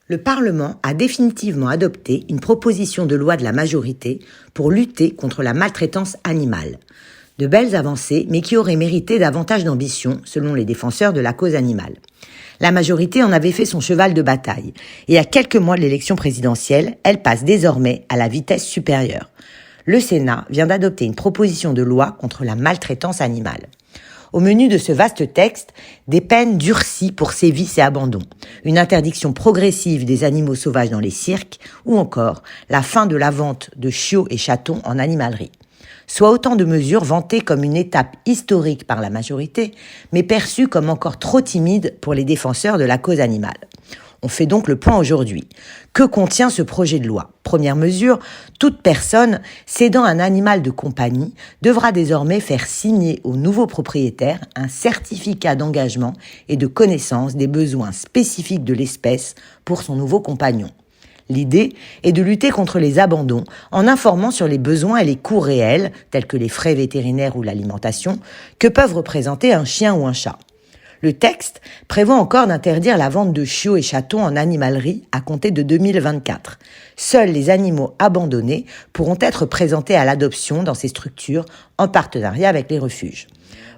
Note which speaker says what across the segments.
Speaker 1: Le Parlement a définitivement adopté une proposition de loi de la majorité pour lutter contre la maltraitance animale. De belles avancées, mais qui auraient mérité davantage d'ambition, selon les défenseurs de la cause animale. La majorité en avait fait son cheval de bataille, et à quelques mois de l'élection présidentielle, elle passe désormais à la vitesse supérieure. Le Sénat vient d'adopter une proposition de loi contre la maltraitance animale. Au menu de ce vaste texte, des peines durcies pour sévices et abandons, une interdiction progressive des animaux sauvages dans les cirques, ou encore la fin de la vente de chiots et chatons en animalerie. Soit autant de mesures vantées comme une étape historique par la majorité, mais perçues comme encore trop timides pour les défenseurs de la cause animale. On fait donc le point aujourd'hui. Que contient ce projet de loi ? Première mesure, toute personne cédant un animal de compagnie devra désormais faire signer au nouveau propriétaire un certificat d'engagement et de connaissance des besoins spécifiques de l'espèce pour son nouveau compagnon. L'idée est de lutter contre les abandons en informant sur les besoins et les coûts réels, tels que les frais vétérinaires ou l'alimentation, que peuvent représenter un chien ou un chat. Le texte prévoit encore d'interdire la vente de chiots et chatons en animalerie à compter de 2024. Seuls les animaux abandonnés pourront être présentés à l'adoption dans ces structures en partenariat avec les refuges.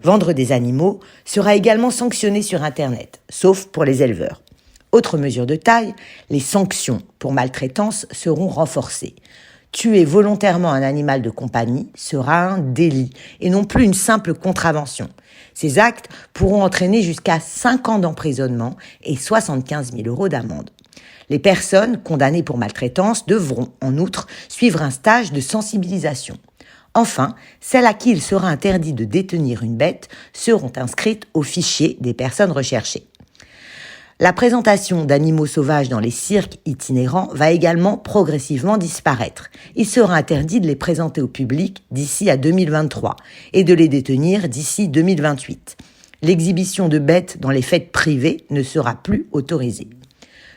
Speaker 1: Vendre des animaux sera également sanctionné sur Internet, sauf pour les éleveurs. Autre mesure de taille, les sanctions pour maltraitance seront renforcées. Tuer volontairement un animal de compagnie sera un délit et non plus une simple contravention. Ces actes pourront entraîner jusqu'à 5 ans d'emprisonnement et 75 000 € d'amende. Les personnes condamnées pour maltraitance devront, en outre, suivre un stage de sensibilisation. Enfin, celles à qui il sera interdit de détenir une bête seront inscrites au fichier des personnes recherchées. La présentation d'animaux sauvages dans les cirques itinérants va également progressivement disparaître. Il sera interdit de les présenter au public d'ici à 2023 et de les détenir d'ici 2028. L'exhibition de bêtes dans les fêtes privées ne sera plus autorisée.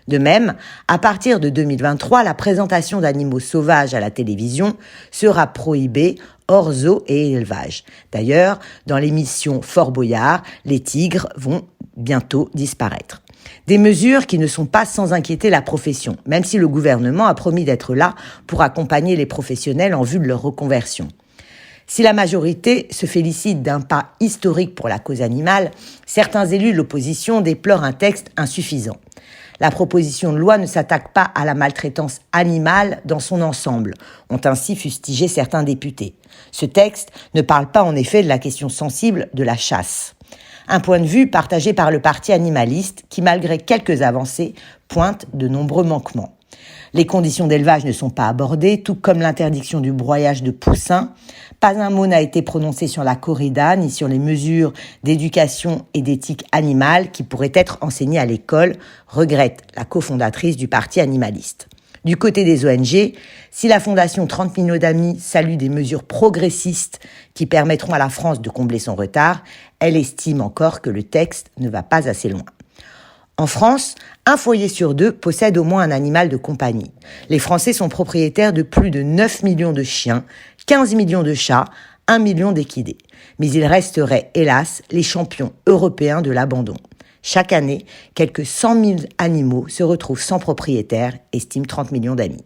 Speaker 1: De même, à partir de 2023, la présentation d'animaux sauvages à la télévision sera prohibée hors zoo et élevage. D'ailleurs, dans l'émission Fort Boyard, les tigres vont bientôt disparaître. Des mesures qui ne sont pas sans inquiéter la profession, même si le gouvernement a promis d'être là pour accompagner les professionnels en vue de leur reconversion. Si la majorité se félicite d'un pas historique pour la cause animale, certains élus de l'opposition déplorent un texte insuffisant. La proposition de loi ne s'attaque pas à la maltraitance animale dans son ensemble, ont ainsi fustigé certains députés. Ce texte ne parle pas en effet de la question sensible de la chasse. Un point de vue partagé par le parti animaliste qui, malgré quelques avancées, pointe de nombreux manquements. Les conditions d'élevage ne sont pas abordées, tout comme l'interdiction du broyage de poussins. Pas un mot n'a été prononcé sur la corrida, ni sur les mesures d'éducation et d'éthique animale qui pourraient être enseignées à l'école, regrette la cofondatrice du parti animaliste. Du côté des ONG, si la Fondation 30 millions d'amis salue des mesures progressistes qui permettront à la France de combler son retard, elle estime encore que le texte ne va pas assez loin. En France, un foyer sur 2 possède au moins un animal de compagnie. Les Français sont propriétaires de plus de 9 millions de chiens, 15 millions de chats, 1 million d'équidés. Mais ils resteraient, hélas, les champions européens de l'abandon. Chaque année, quelques 100 000 animaux se retrouvent sans propriétaire, estime 30 millions d'amis.